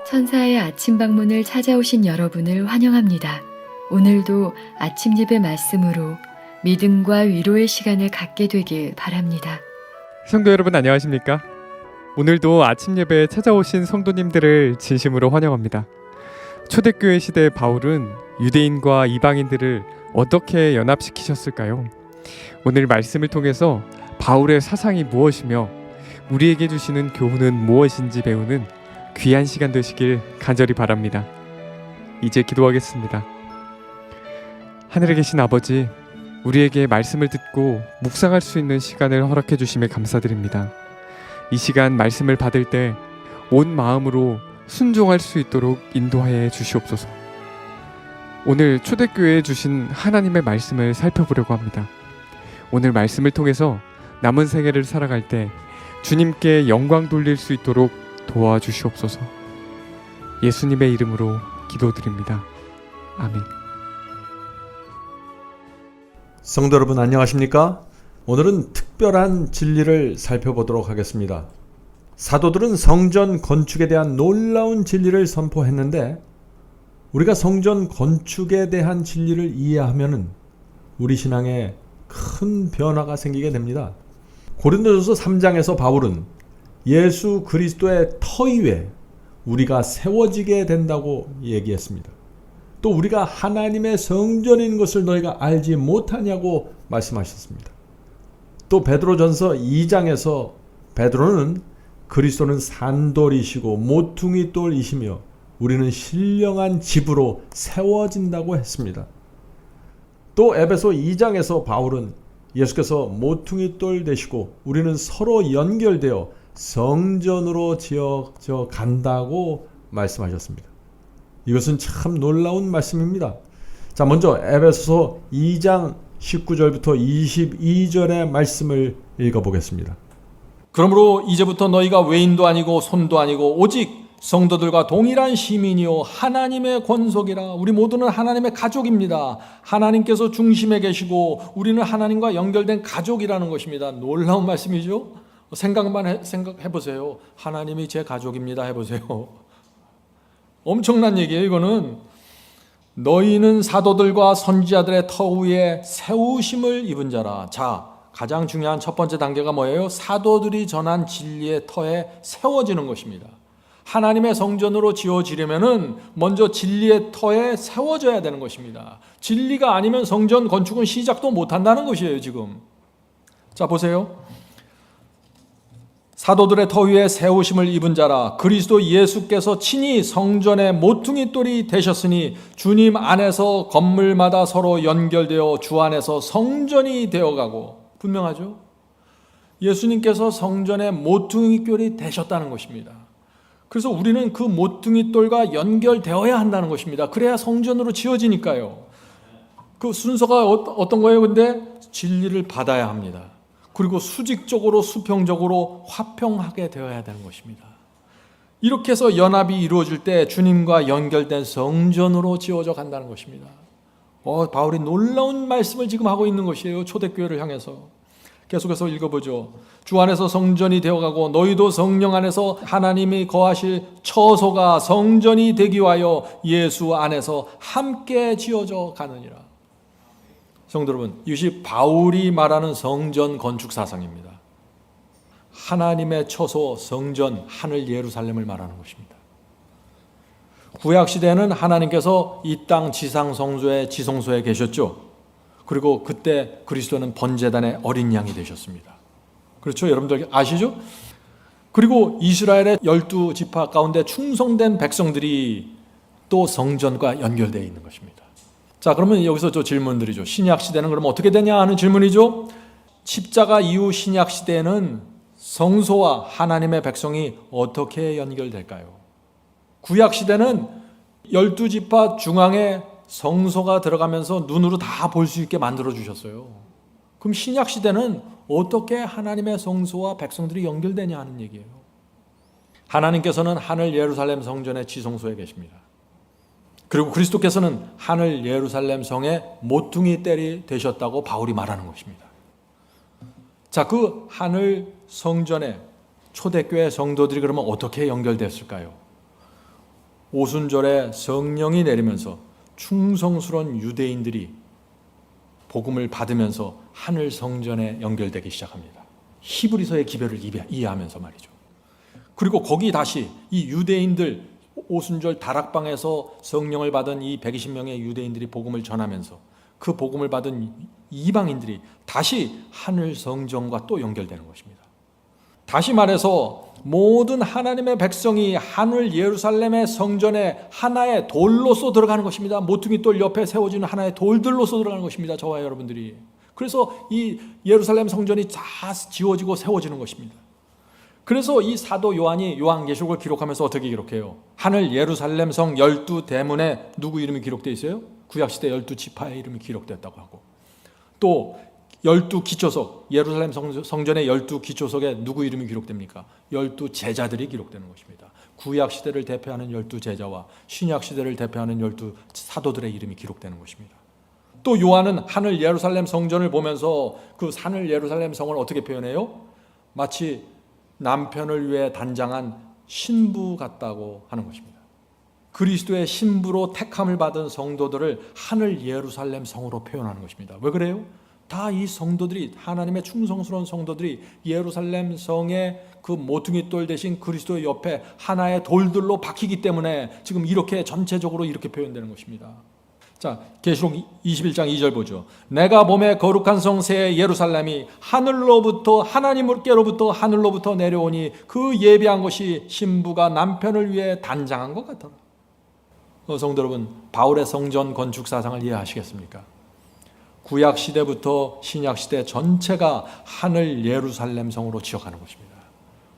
천사의 아침 방문을 찾아오신 여러분을 환영합니다. 오늘도 아침 예배 말씀으로 믿음과 위로의 시간을 갖게 되길 바랍니다. 성도 여러분 안녕하십니까? 오늘도 아침 예배에 찾아오신 성도님들을 진심으로 환영합니다. 초대교회 시대 바울은 유대인과 이방인들을 어떻게 연합시키셨을까요? 오늘 말씀을 통해서 바울의 사상이 무엇이며 우리에게 주시는 교훈은 무엇인지 배우는 귀한 시간 되시길 간절히 바랍니다. 이제 기도하겠습니다. 하늘에 계신 아버지, 우리에게 말씀을 듣고 묵상할 수 있는 시간을 허락해 주심에 감사드립니다. 이 시간 말씀을 받을 때 온 마음으로 순종할 수 있도록 인도하여 주시옵소서. 오늘 초대교회에 주신 하나님의 말씀을 살펴보려고 합니다. 오늘 말씀을 통해서 남은 생애를 살아갈 때 주님께 영광 돌릴 수 있도록 도와주시옵소서. 예수님의 이름으로 기도드립니다. 아멘. 성도 여러분 안녕하십니까? 오늘은 특별한 진리를 살펴보도록 하겠습니다. 사도들은 성전 건축에 대한 놀라운 진리를 선포했는데 우리가 성전 건축에 대한 진리를 이해하면 우리 신앙에 큰 변화가 생기게 됩니다. 고린도전서 3장에서 바울은 예수 그리스도의 터 위에 우리가 세워지게 된다고 얘기했습니다. 또 우리가 하나님의 성전인 것을 너희가 알지 못하냐고 말씀하셨습니다. 또 베드로전서 2장에서 베드로는 그리스도는 산돌이시고 모퉁이 돌이시며 우리는 신령한 집으로 세워진다고 했습니다. 또 에베소 2장에서 바울은 예수께서 모퉁이 돌 되시고 우리는 서로 연결되어 성전으로 지어져 간다고 말씀하셨습니다. 이것은 참 놀라운 말씀입니다. 자, 먼저 에베소서 2장 19절부터 22절의 말씀을 읽어보겠습니다. 그러므로 이제부터 너희가 외인도 아니고 손도 아니고 오직 성도들과 동일한 시민이요 하나님의 권속이라. 우리 모두는 하나님의 가족입니다. 하나님께서 중심에 계시고 우리는 하나님과 연결된 가족이라는 것입니다. 놀라운 말씀이죠. 생각해 보세요. 하나님이 제 가족입니다 해보세요. 엄청난 얘기예요. 이거는 너희는 사도들과 선지자들의 터 위에 세우심을 입은 자라. 자, 가장 중요한 첫 번째 단계가 뭐예요? 사도들이 전한 진리의 터에 세워지는 것입니다. 하나님의 성전으로 지어지려면은 먼저 진리의 터에 세워져야 되는 것입니다. 진리가 아니면 성전 건축은 시작도 못한다는 것이에요, 지금. 자, 보세요. 사도들의 터 위에 세우심을 입은 자라. 그리스도 예수께서 친히 성전의 모퉁이 돌이 되셨으니 주님 안에서 건물마다 서로 연결되어 주 안에서 성전이 되어가고. 분명하죠? 예수님께서 성전의 모퉁이 돌이 되셨다는 것입니다. 그래서 우리는 그 모퉁이 돌과 연결되어야 한다는 것입니다. 그래야 성전으로 지어지니까요. 그 순서가 어떤 거예요? 근데 진리를 받아야 합니다. 그리고 수직적으로 수평적으로 화평하게 되어야 되는 것입니다. 이렇게 해서 연합이 이루어질 때 주님과 연결된 성전으로 지어져 간다는 것입니다. 바울이 놀라운 말씀을 지금 하고 있는 것이에요. 초대교회를 향해서. 계속해서 읽어보죠. 주 안에서 성전이 되어가고 너희도 성령 안에서 하나님이 거하실 처소가 성전이 되기 위하여 예수 안에서 함께 지어져 가느니라. 성도 여러분, 이것이 바울이 말하는 성전 건축 사상입니다. 하나님의 처소, 성전, 하늘 예루살렘을 말하는 것입니다. 구약시대에는 하나님께서 이 땅 지상 성소에 지성소에 계셨죠. 그리고 그때 그리스도는 번제단의 어린 양이 되셨습니다. 그렇죠? 여러분들 아시죠? 그리고 이스라엘의 12지파 가운데 충성된 백성들이 또 성전과 연결되어 있는 것입니다. 자, 그러면 여기서 저 질문들이죠. 신약시대는 그럼 어떻게 되냐 하는 질문이죠. 십자가 이후 신약시대에는 성소와 하나님의 백성이 어떻게 연결될까요? 구약시대는 12지파 중앙에 성소가 들어가면서 눈으로 다 볼 수 있게 만들어 주셨어요. 그럼 신약시대는 어떻게 하나님의 성소와 백성들이 연결되냐 하는 얘기예요. 하나님께서는 하늘 예루살렘 성전의 지성소에 계십니다. 그리고 그리스도께서는 하늘 예루살렘 성의 모퉁이 떼리 되셨다고 바울이 말하는 것입니다. 자, 그 하늘 성전에 초대교회 성도들이 그러면 어떻게 연결됐을까요? 오순절에 성령이 내리면서 충성스러운 유대인들이 복음을 받으면서 하늘 성전에 연결되기 시작합니다. 히브리서의 기별을 이해하면서 말이죠. 그리고 거기 다시 이 유대인들 오순절 다락방에서 성령을 받은 이 120명의 유대인들이 복음을 전하면서 그 복음을 받은 이방인들이 다시 하늘 성전과 또 연결되는 것입니다. 다시 말해서 모든 하나님의 백성이 하늘 예루살렘의 성전에 하나의 돌로서 들어가는 것입니다. 모퉁이 돌 옆에 세워지는 하나의 돌들로서 들어가는 것입니다. 저와 여러분들이. 그래서 이 예루살렘 성전이 다 지어지고 세워지는 것입니다. 그래서 이 사도 요한이 요한계시록을 기록하면서 어떻게 기록해요? 하늘 예루살렘 성 12대문에 누구 이름이 기록되어 있어요? 구약시대 12지파의 이름이 기록됐다고 하고, 또 12기초석, 예루살렘 성전의 12기초석에 누구 이름이 기록됩니까? 12제자들이 기록되는 것입니다. 구약시대를 대표하는 12제자와 신약시대를 대표하는 12사도들의 이름이 기록되는 것입니다. 또 요한은 하늘 예루살렘 성전을 보면서 그 하늘 예루살렘 성을 어떻게 표현해요? 마치 남편을 위해 단장한 신부 같다고 하는 것입니다. 그리스도의 신부로 택함을 받은 성도들을 하늘 예루살렘 성으로 표현하는 것입니다. 왜 그래요? 다 이 성도들이, 하나님의 충성스러운 성도들이 예루살렘 성의 그 모퉁이 돌 대신 그리스도의 옆에 하나의 돌들로 박히기 때문에 지금 이렇게 전체적으로 이렇게 표현되는 것입니다. 자, 계시록 21장 2절 보죠. 내가 봄에 거룩한 성 새 예루살렘이 하늘로부터, 하나님께로부터 하늘로부터 내려오니 그 예비한 것이 신부가 남편을 위해 단장한 것 같더라. 성도 여러분, 바울의 성전 건축 사상을 이해하시겠습니까? 구약 시대부터 신약 시대 전체가 하늘 예루살렘 성으로 지어가는 것입니다.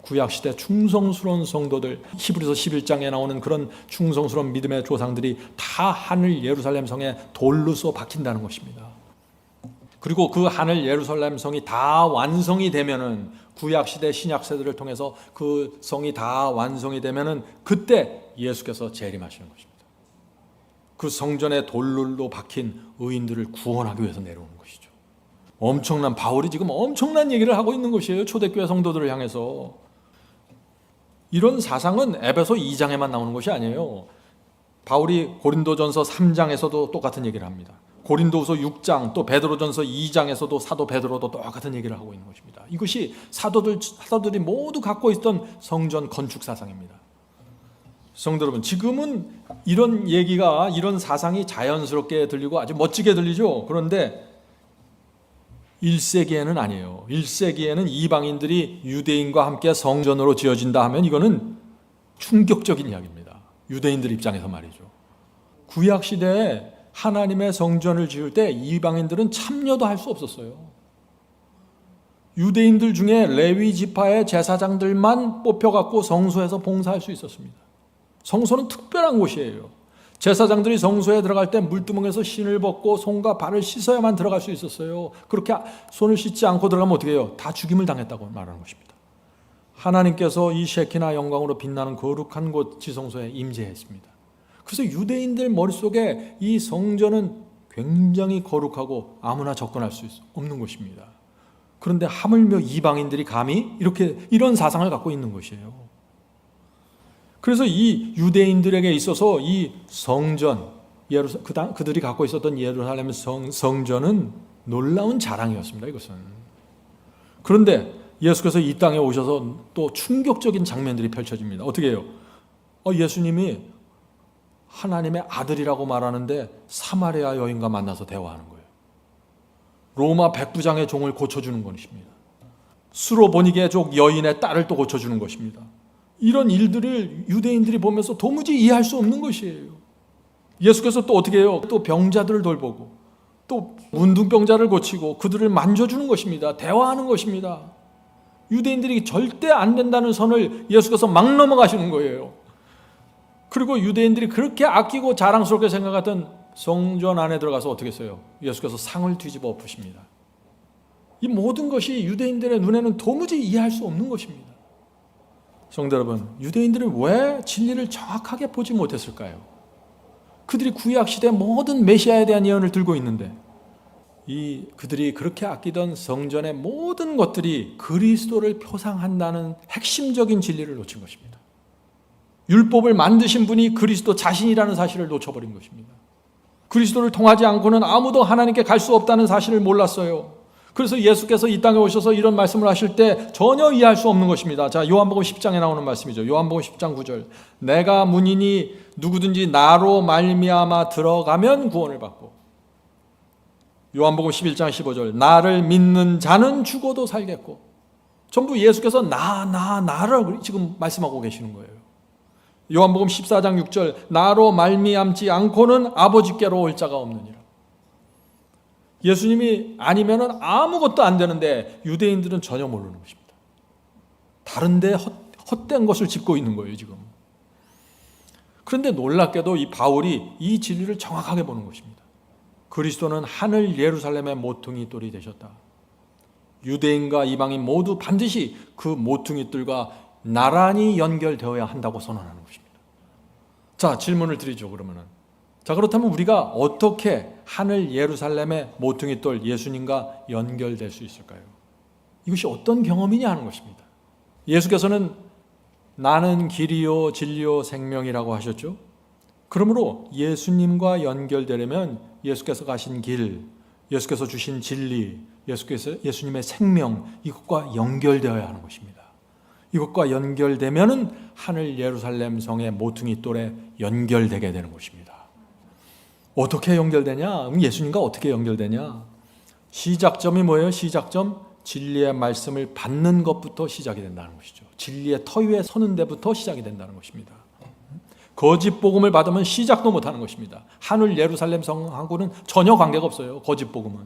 구약 시대 충성스러운 성도들, 히브리서 11장에 나오는 그런 충성스러운 믿음의 조상들이 다 하늘 예루살렘 성에 돌로서 박힌다는 것입니다. 그리고 그 하늘 예루살렘 성이 다 완성이 되면은, 구약 시대 신약 세대를 통해서 그 성이 다 완성이 되면은 그때 예수께서 재림하시는 것입니다. 그 성전의 돌로 박힌 의인들을 구원하기 위해서 내려오는 것이죠. 엄청난, 바울이 지금 엄청난 얘기를 하고 있는 것이에요. 초대교회 성도들을 향해서. 이런 사상은 에베소 2장에만 나오는 것이 아니에요. 바울이 고린도전서 3장에서도 똑같은 얘기를 합니다. 고린도후서 6장, 또 베드로전서 2장에서도 사도 베드로도 똑같은 얘기를 하고 있는 것입니다. 이것이 사도들이 모두 갖고 있던 성전 건축 사상입니다. 성도 여러분, 지금은 이런 얘기가, 이런 사상이 자연스럽게 들리고 아주 멋지게 들리죠. 그런데 1세기에는 아니에요. 1세기에는 이방인들이 유대인과 함께 성전으로 지어진다 하면 이거는 충격적인 이야기입니다. 유대인들 입장에서 말이죠. 구약 시대에 하나님의 성전을 지을 때 이방인들은 참여도 할 수 없었어요. 유대인들 중에 레위 지파의 제사장들만 뽑혀갖고 성소에서 봉사할 수 있었습니다. 성소는 특별한 곳이에요. 제사장들이 성소에 들어갈 때 물두멍에서 신을 벗고 손과 발을 씻어야만 들어갈 수 있었어요. 그렇게 손을 씻지 않고 들어가면 어떻게 해요? 다 죽임을 당했다고 말하는 것입니다. 하나님께서 이 셰키나 영광으로 빛나는 거룩한 곳 지성소에 임재했습니다. 그래서 유대인들 머릿속에 이 성전은 굉장히 거룩하고 아무나 접근할 수 없는 곳입니다. 그런데 하물며 이방인들이 감히 이런 사상을 갖고 있는 것이에요. 그래서 이 유대인들에게 있어서 이 성전, 그들이 갖고 있었던 예루살렘 성전은 놀라운 자랑이었습니다. 이것은. 그런데 예수께서 이 땅에 오셔서 또 충격적인 장면들이 펼쳐집니다. 어떻게 해요? 예수님이 하나님의 아들이라고 말하는데 사마리아 여인과 만나서 대화하는 거예요. 로마 백부장의 종을 고쳐주는 것입니다. 수로보니게족 여인의 딸을 또 고쳐주는 것입니다. 이런 일들을 유대인들이 보면서 도무지 이해할 수 없는 것이에요. 예수께서 또 어떻게 해요? 또 병자들을 돌보고 또 문둥병자를 고치고 그들을 만져주는 것입니다. 대화하는 것입니다. 유대인들이 절대 안 된다는 선을 예수께서 막 넘어가시는 거예요. 그리고 유대인들이 그렇게 아끼고 자랑스럽게 생각했던 성전 안에 들어가서 어떻게 했어요? 예수께서 상을 뒤집어 엎으십니다. 이 모든 것이 유대인들의 눈에는 도무지 이해할 수 없는 것입니다. 성도 여러분, 유대인들은 왜 진리를 정확하게 보지 못했을까요? 그들이 구약시대 모든 메시아에 대한 예언을 들고 있는데 그들이 그렇게 아끼던 성전의 모든 것들이 그리스도를 표상한다는 핵심적인 진리를 놓친 것입니다. 율법을 만드신 분이 그리스도 자신이라는 사실을 놓쳐버린 것입니다. 그리스도를 통하지 않고는 아무도 하나님께 갈 수 없다는 사실을 몰랐어요. 그래서 예수께서 이 땅에 오셔서 이런 말씀을 하실 때 전혀 이해할 수 없는 것입니다. 자, 요한복음 10장에 나오는 말씀이죠. 요한복음 10장 9절. 내가 문이니 누구든지 나로 말미암아 들어가면 구원을 받고, 요한복음 11장 15절. 나를 믿는 자는 죽어도 살겠고. 전부 예수께서 나를 지금 말씀하고 계시는 거예요. 요한복음 14장 6절. 나로 말미암지 않고는 아버지께로 올 자가 없느니라. 예수님이 아니면은 아무것도 안 되는데 유대인들은 전혀 모르는 것입니다. 다른데 헛된 것을 짚고 있는 거예요, 지금. 그런데 놀랍게도 이 바울이 이 진리를 정확하게 보는 것입니다. 그리스도는 하늘 예루살렘의 모퉁이 돌이 되셨다. 유대인과 이방인 모두 반드시 그 모퉁이돌과 나란히 연결되어야 한다고 선언하는 것입니다. 자, 질문을 드리죠, 그러면은. 자, 그렇다면 우리가 어떻게 하늘 예루살렘의 모퉁이돌 예수님과 연결될 수 있을까요? 이것이 어떤 경험이냐 하는 것입니다. 예수께서는 나는 길이요 진리요 생명이라고 하셨죠. 그러므로 예수님과 연결되려면 예수께서 가신 길, 예수께서 주신 진리, 예수님의 생명, 이것과 연결되어야 하는 것입니다. 이것과 연결되면은 하늘 예루살렘 성의 모퉁이돌에 연결되게 되는 것입니다. 어떻게 연결되냐? 예수님과 어떻게 연결되냐? 시작점이 뭐예요? 시작점? 진리의 말씀을 받는 것부터 시작이 된다는 것이죠. 진리의 터 위에 서는 데부터 시작이 된다는 것입니다. 거짓 복음을 받으면 시작도 못하는 것입니다. 하늘 예루살렘 성하고는 전혀 관계가 없어요. 거짓 복음은.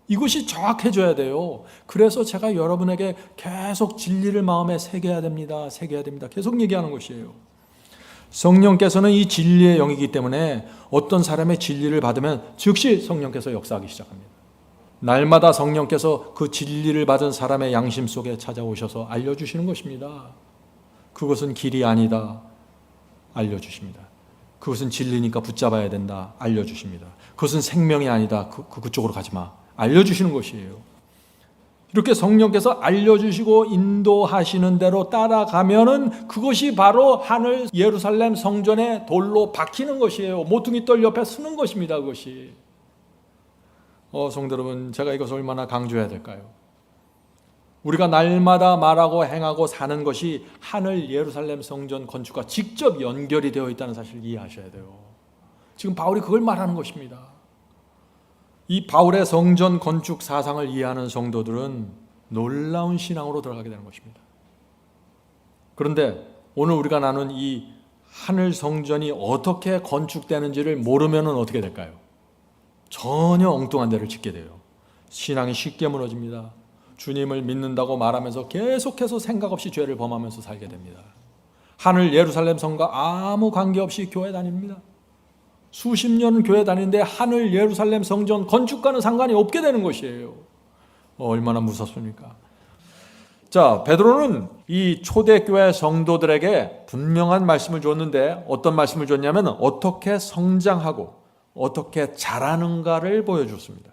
이것이 정확해져야 돼요. 그래서 제가 여러분에게 계속 진리를 마음에 새겨야 됩니다. 새겨야 됩니다. 계속 얘기하는 것이에요. 성령께서는 이 진리의 영이기 때문에 어떤 사람의 진리를 받으면 즉시 성령께서 역사하기 시작합니다. 날마다 성령께서 그 진리를 받은 사람의 양심 속에 찾아오셔서 알려주시는 것입니다. 그것은 길이 아니다. 알려주십니다. 그것은 진리니까 붙잡아야 된다. 알려주십니다. 그것은 생명이 아니다. 그쪽으로 가지 마. 알려주시는 것이에요. 이렇게 성령께서 알려주시고 인도하시는 대로 따라가면은 그것이 바로 하늘 예루살렘 성전의 돌로 박히는 것이에요. 모퉁이돌 옆에 서는 것입니다. 그것이. 성도 여러분, 제가 이것을 얼마나 강조해야 될까요? 우리가 날마다 말하고 행하고 사는 것이 하늘 예루살렘 성전 건축과 직접 연결이 되어 있다는 사실을 이해하셔야 돼요. 지금 바울이 그걸 말하는 것입니다. 이 바울의 성전 건축 사상을 이해하는 성도들은 놀라운 신앙으로 들어가게 되는 것입니다. 그런데 오늘 우리가 나눈 이 하늘 성전이 어떻게 건축되는지를 모르면 어떻게 될까요? 전혀 엉뚱한 데를 짓게 돼요. 신앙이 쉽게 무너집니다. 주님을 믿는다고 말하면서 계속해서 생각 없이 죄를 범하면서 살게 됩니다. 하늘 예루살렘 성과 아무 관계없이 교회 다닙니다. 수십 년 교회 다니는데 하늘 예루살렘 성전 건축과는 상관이 없게 되는 것이에요. 얼마나 무섭습니까? 자, 베드로는 이 초대교회 성도들에게 분명한 말씀을 줬는데 어떤 말씀을 줬냐면 어떻게 성장하고 어떻게 자라는가를 보여줬습니다.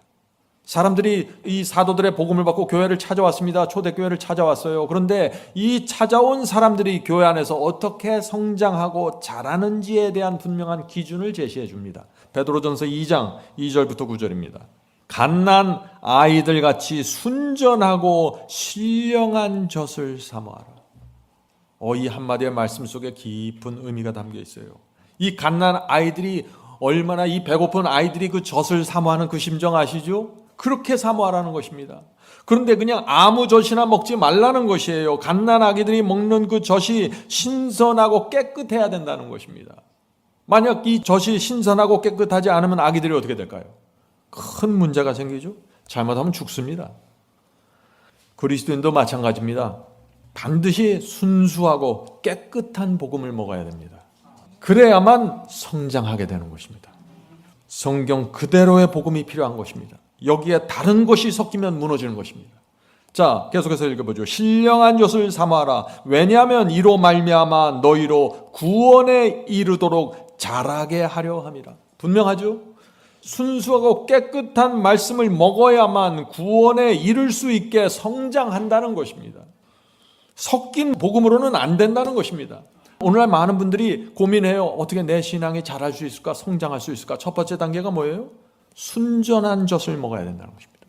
사람들이 이 사도들의 복음을 받고 교회를 찾아왔습니다. 초대교회를 찾아왔어요. 그런데 이 찾아온 사람들이 교회 안에서 어떻게 성장하고 자라는지에 대한 분명한 기준을 제시해 줍니다. 베드로전서 2장 2절부터 9절입니다. 갓난 아이들 같이 순전하고 신령한 젖을 사모하라. 이 한마디의 말씀 속에 깊은 의미가 담겨 있어요. 이 갓난 아이들이 얼마나 이 배고픈 아이들이 그 젖을 사모하는 그 심정 아시죠? 그렇게 사모하라는 것입니다. 그런데 그냥 아무 젖이나 먹지 말라는 것이에요. 갓난 아기들이 먹는 그 젖이 신선하고 깨끗해야 된다는 것입니다. 만약 이 젖이 신선하고 깨끗하지 않으면 아기들이 어떻게 될까요? 큰 문제가 생기죠. 잘못하면 죽습니다. 그리스도인도 마찬가지입니다. 반드시 순수하고 깨끗한 복음을 먹어야 됩니다. 그래야만 성장하게 되는 것입니다. 성경 그대로의 복음이 필요한 것입니다. 여기에 다른 것이 섞이면 무너지는 것입니다. 자, 계속해서 읽어보죠. 신령한 젖을 삼아라. 왜냐하면 이로 말미암아 너희로 구원에 이르도록 자라게 하려 함이라. 분명하죠? 순수하고 깨끗한 말씀을 먹어야만 구원에 이를 수 있게 성장한다는 것입니다. 섞인 복음으로는 안 된다는 것입니다. 오늘날 많은 분들이 고민해요. 어떻게 내 신앙이 자랄 수 있을까? 성장할 수 있을까? 첫 번째 단계가 뭐예요? 순전한 젖을 먹어야 된다는 것입니다.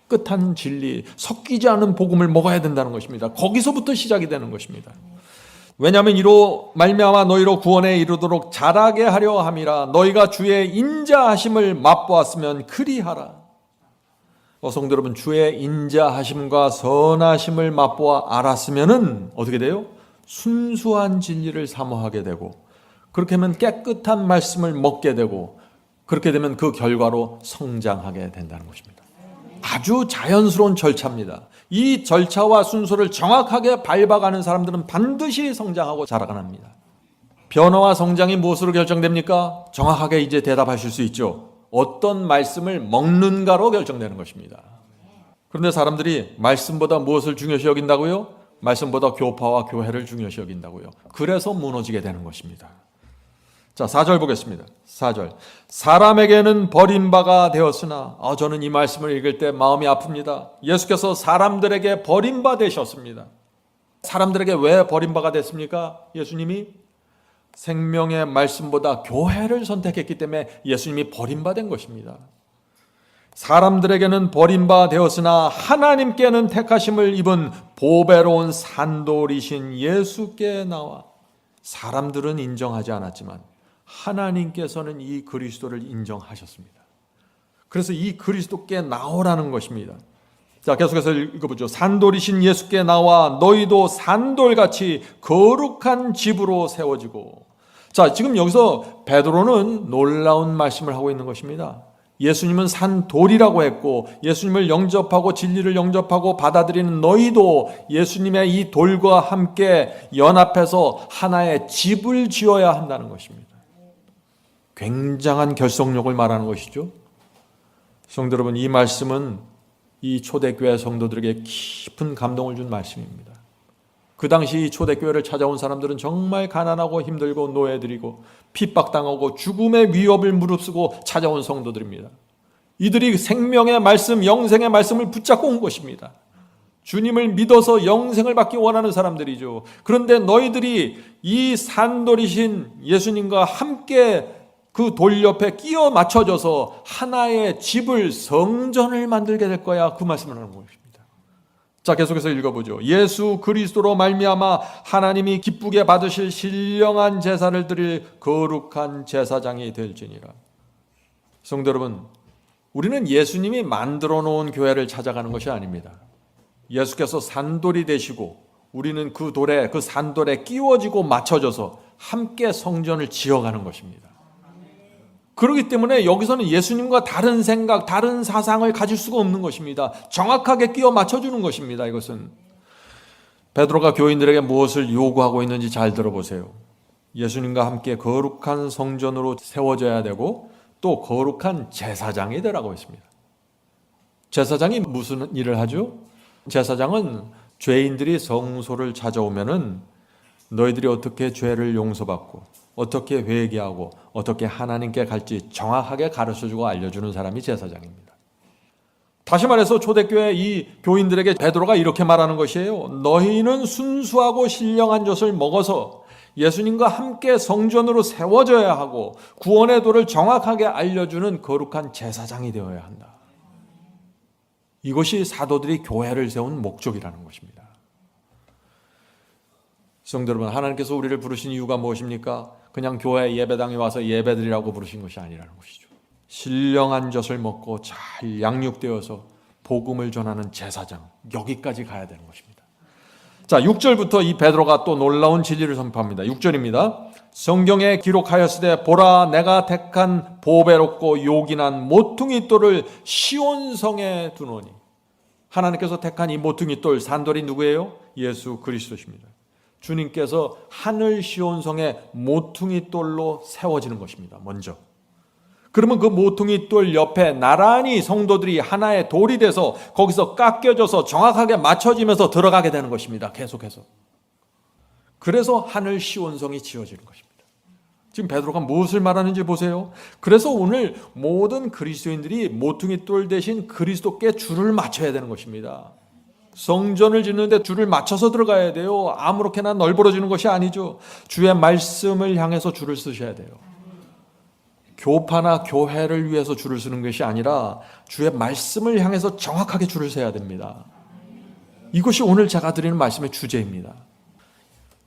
깨끗한 진리, 섞이지 않은 복음을 먹어야 된다는 것입니다. 거기서부터 시작이 되는 것입니다. 왜냐하면 이로 말미암아 너희로 구원에 이르도록 자라게 하려 함이라. 너희가 주의 인자하심을 맛보았으면 그리하라. 성도 여러분, 주의 인자하심과 선하심을 맛보아 알았으면은 어떻게 돼요? 순수한 진리를 사모하게 되고, 그렇게 하면 깨끗한 말씀을 먹게 되고, 그렇게 되면 그 결과로 성장하게 된다는 것입니다. 아주 자연스러운 절차입니다. 이 절차와 순서를 정확하게 밟아가는 사람들은 반드시 성장하고 자라갑니다. 변화와 성장이 무엇으로 결정됩니까? 정확하게 이제 대답하실 수 있죠. 어떤 말씀을 먹는가로 결정되는 것입니다. 그런데 사람들이 말씀보다 무엇을 중요시 여긴다고요? 말씀보다 교파와 교회를 중요시 여긴다고요. 그래서 무너지게 되는 것입니다. 자, 4절 보겠습니다. 4절. 사람에게는 버림바가 되었으나, 저는 이 말씀을 읽을 때 마음이 아픕니다. 예수께서 사람들에게 버림바 되셨습니다. 사람들에게 왜 버림바가 됐습니까? 예수님이 생명의 말씀보다 교회를 선택했기 때문에 예수님이 버림받은 것입니다. 사람들에게는 버림바 되었으나 하나님께는 택하심을 입은 보배로운 산돌이신 예수께 나와. 사람들은 인정하지 않았지만 하나님께서는 이 그리스도를 인정하셨습니다. 그래서 이 그리스도께 나오라는 것입니다. 자, 계속해서 읽어보죠. 산돌이신 예수께 나와 너희도 산돌같이 거룩한 집으로 세워지고. 자, 지금 여기서 베드로는 놀라운 말씀을 하고 있는 것입니다. 예수님은 산돌이라고 했고, 예수님을 영접하고 진리를 영접하고 받아들이는 너희도 예수님의 이 돌과 함께 연합해서 하나의 집을 지어야 한다는 것입니다. 굉장한 결속력을 말하는 것이죠. 성도 여러분, 이 말씀은 이 초대교회 성도들에게 깊은 감동을 준 말씀입니다. 그 당시 초대교회를 찾아온 사람들은 정말 가난하고 힘들고 노예들이고 핍박당하고 죽음의 위협을 무릅쓰고 찾아온 성도들입니다. 이들이 생명의 말씀, 영생의 말씀을 붙잡고 온 것입니다. 주님을 믿어서 영생을 받기 원하는 사람들이죠. 그런데 너희들이 이 산돌이신 예수님과 함께 그 돌 옆에 끼어 맞춰져서 하나의 집을, 성전을 만들게 될 거야. 그 말씀을 하는 것입니다. 자, 계속해서 읽어보죠. 예수 그리스도로 말미암아 하나님이 기쁘게 받으실 신령한 제사를 드릴 거룩한 제사장이 될지니라. 성도 여러분, 우리는 예수님이 만들어 놓은 교회를 찾아가는 것이 아닙니다. 예수께서 산돌이 되시고 우리는 그 돌에, 그 산돌에 끼워지고 맞춰져서 함께 성전을 지어가는 것입니다. 그렇기 때문에 여기서는 예수님과 다른 생각, 다른 사상을 가질 수가 없는 것입니다. 정확하게 끼워 맞춰주는 것입니다. 이것은 베드로가 교인들에게 무엇을 요구하고 있는지 잘 들어보세요. 예수님과 함께 거룩한 성전으로 세워져야 되고 또 거룩한 제사장이 되라고 했습니다. 제사장이 무슨 일을 하죠? 제사장은 죄인들이 성소를 찾아오면은 너희들이 어떻게 죄를 용서받고 어떻게 회개하고 어떻게 하나님께 갈지 정확하게 가르쳐주고 알려주는 사람이 제사장입니다. 다시 말해서 초대교회 이 교인들에게 베드로가 이렇게 말하는 것이에요. 너희는 순수하고 신령한 젖을 먹어서 예수님과 함께 성전으로 세워져야 하고 구원의 도를 정확하게 알려주는 거룩한 제사장이 되어야 한다. 이것이 사도들이 교회를 세운 목적이라는 것입니다. 성도 여러분, 하나님께서 우리를 부르신 이유가 무엇입니까? 그냥 교회 예배당에 와서 예배드리라고 부르신 것이 아니라는 것이죠. 신령한 젖을 먹고 잘 양육되어서 복음을 전하는 제사장, 여기까지 가야 되는 것입니다. 자, 6절부터 이 베드로가 또 놀라운 진리를 선포합니다. 6절입니다. 성경에 기록하였으되 보라 내가 택한 보배롭고 요긴한 모퉁이 돌을 시온성에 두노니. 하나님께서 택한 이 모퉁이 돌, 산돌이 누구예요? 예수 그리스도십니다. 주님께서 하늘 시온성의 모퉁이 돌로 세워지는 것입니다. 먼저. 그러면 그 모퉁이 돌 옆에 나란히 성도들이 하나의 돌이 돼서 거기서 깎여져서 정확하게 맞춰지면서 들어가게 되는 것입니다. 계속해서. 그래서 하늘 시온성이 지어지는 것입니다. 지금 베드로가 무엇을 말하는지 보세요. 그래서 오늘 모든 그리스도인들이 모퉁이 돌 대신 그리스도께 줄을 맞춰야 되는 것입니다. 성전을 짓는데 줄을 맞춰서 들어가야 돼요. 아무렇게나 널브러지는 것이 아니죠. 주의 말씀을 향해서 줄을 서셔야 돼요. 교파나 교회를 위해서 줄을 서는 것이 아니라 주의 말씀을 향해서 정확하게 줄을 서야 됩니다. 이것이 오늘 제가 드리는 말씀의 주제입니다.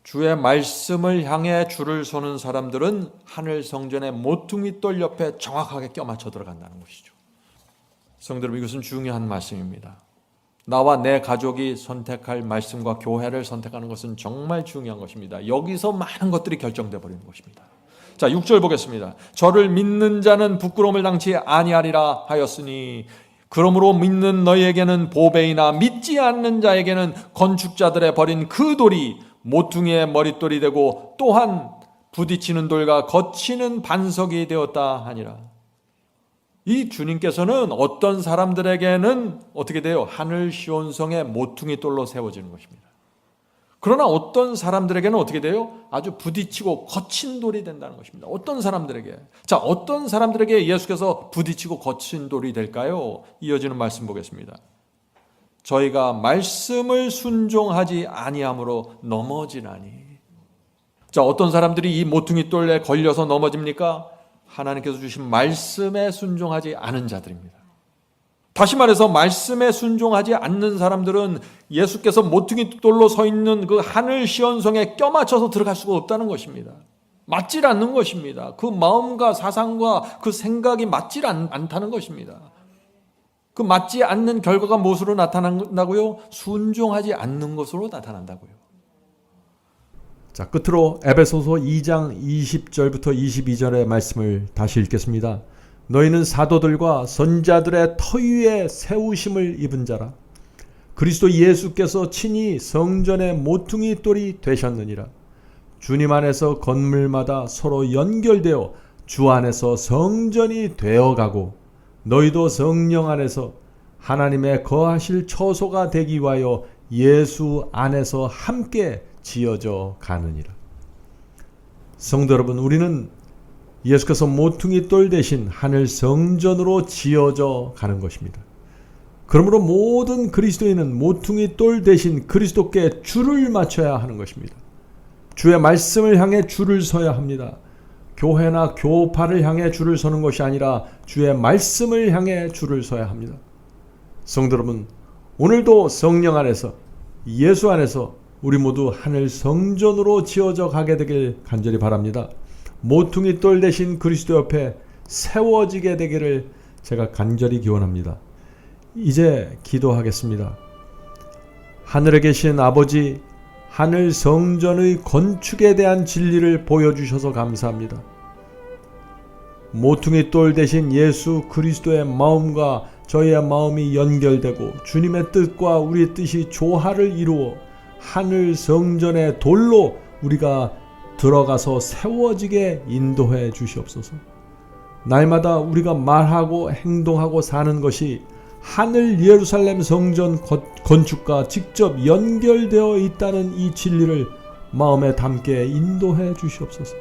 주의 말씀을 향해 줄을 서는 사람들은 하늘 성전의 모퉁이돌 옆에 정확하게 껴맞춰 들어간다는 것이죠. 성도 여러분, 이것은 중요한 말씀입니다. 나와 내 가족이 선택할 말씀과 교회를 선택하는 것은 정말 중요한 것입니다. 여기서 많은 것들이 결정돼 버리는 것입니다. 자, 6절 보겠습니다. 저를 믿는 자는 부끄러움을 당치 아니하리라 하였으니 그러므로 믿는 너희에게는 보배이나 믿지 않는 자에게는 건축자들의 버린 그 돌이 모퉁이의 머릿돌이 되고 또한 부딪히는 돌과 거치는 반석이 되었다 하니라. 이 주님께서는 어떤 사람들에게는 어떻게 돼요? 하늘 시온성의 모퉁이돌로 세워지는 것입니다. 그러나 어떤 사람들에게는 어떻게 돼요? 아주 부딪히고 거친 돌이 된다는 것입니다. 어떤 사람들에게? 자, 어떤 사람들에게 예수께서 부딪히고 거친 돌이 될까요? 이어지는 말씀 보겠습니다. 저희가 말씀을 순종하지 아니함으로 넘어지나니. 자, 어떤 사람들이 이 모퉁이돌에 걸려서 넘어집니까? 하나님께서 주신 말씀에 순종하지 않은 자들입니다. 다시 말해서 말씀에 순종하지 않는 사람들은 예수께서 모퉁이돌로 서 있는 그 하늘 시온성에 껴맞춰서 들어갈 수가 없다는 것입니다. 맞질 않는 것입니다. 그 마음과 사상과 그 생각이 맞질 않다는 것입니다. 그 맞지 않는 결과가 무엇으로 나타난다고요? 순종하지 않는 것으로 나타난다고요. 자, 끝으로 에베소서 2장 20절부터 22절의 말씀을 다시 읽겠습니다. 너희는 사도들과 선자들의 터 위에 세우심을 입은 자라. 그리스도 예수께서 친히 성전의 모퉁이돌이 되셨느니라. 주님 안에서 건물마다 서로 연결되어 주 안에서 성전이 되어가고 너희도 성령 안에서 하나님의 거하실 처소가 되기 위하여 예수 안에서 함께 지어져 가느니라. 성도 여러분, 우리는 예수께서 모퉁이돌 대신 하늘 성전으로 지어져 가는 것입니다. 그러므로 모든 그리스도인은 모퉁이돌 대신 그리스도께 줄을 맞춰야 하는 것입니다. 주의 말씀을 향해 줄을 서야 합니다. 교회나 교파를 향해 줄을 서는 것이 아니라 주의 말씀을 향해 줄을 서야 합니다. 성도 여러분, 오늘도 성령 안에서 예수 안에서 우리 모두 하늘 성전으로 지어져 가게 되길 간절히 바랍니다. 모퉁이돌 대신 그리스도 옆에 세워지게 되기를 제가 간절히 기원합니다. 이제 기도하겠습니다. 하늘에 계신 아버지, 하늘 성전의 건축에 대한 진리를 보여주셔서 감사합니다. 모퉁이돌 대신 예수 그리스도의 마음과 저희의 마음이 연결되고 주님의 뜻과 우리의 뜻이 조화를 이루어 하늘 성전의 돌로 우리가 들어가서 세워지게 인도해 주시옵소서. 날마다 우리가 말하고 행동하고 사는 것이 하늘 예루살렘 성전 건축과 직접 연결되어 있다는 이 진리를 마음에 담게 인도해 주시옵소서.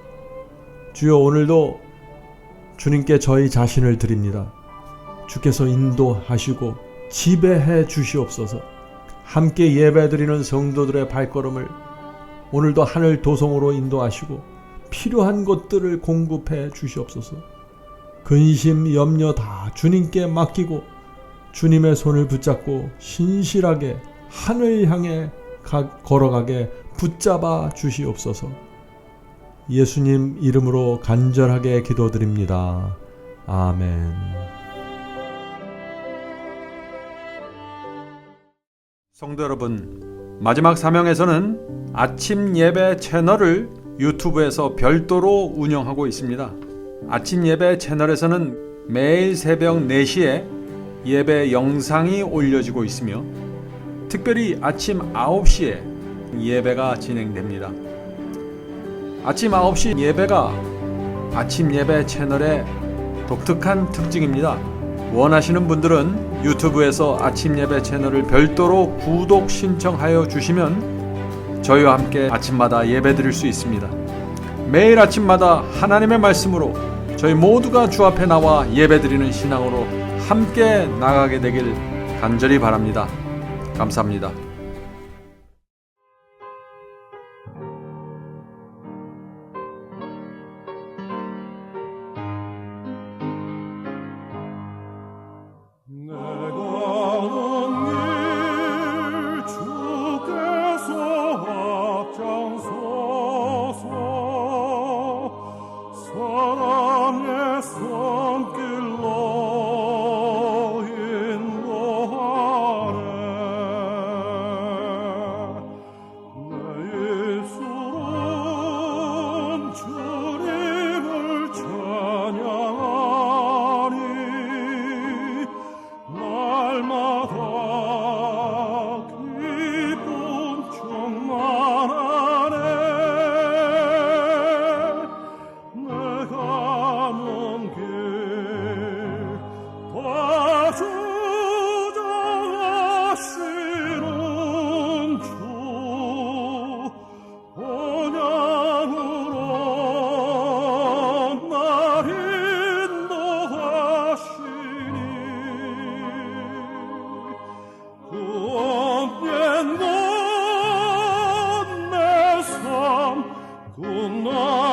주여, 오늘도 주님께 저희 자신을 드립니다. 주께서 인도하시고 지배해 주시옵소서. 함께 예배드리는 성도들의 발걸음을 오늘도 하늘 도성으로 인도하시고 필요한 것들을 공급해 주시옵소서. 근심 염려 다 주님께 맡기고 주님의 손을 붙잡고 신실하게 하늘 향해 걸어가게 붙잡아 주시옵소서. 예수님 이름으로 간절하게 기도드립니다. 아멘. 성도 여러분, 마지막 사명에서는 아침 예배 채널을 유튜브에서 별도로 운영하고 있습니다. 아침 예배 채널에서는 매일 새벽 4시에 예배 영상이 올려지고 있으며 특별히 아침 9시에 예배가 진행됩니다. 아침 9시 예배가 아침 예배 채널의 독특한 특징입니다. 원하시는 분들은 유튜브에서 아침 예배 채널을 별도로 구독 신청하여 주시면 저희와 함께 아침마다 예배 드릴 수 있습니다. 매일 아침마다 하나님의 말씀으로 저희 모두가 주 앞에 나와 예배 드리는 신앙으로 함께 나가게 되길 간절히 바랍니다. 감사합니다. 사랑의 손길로 인도하네. 내 입술은 주님을 찬양하니 날마다 기쁨 충만하네. 내가 먼 길 다주장하시는 주 언양으로 날 인도하시니 그 언젠가 내 삶 끝나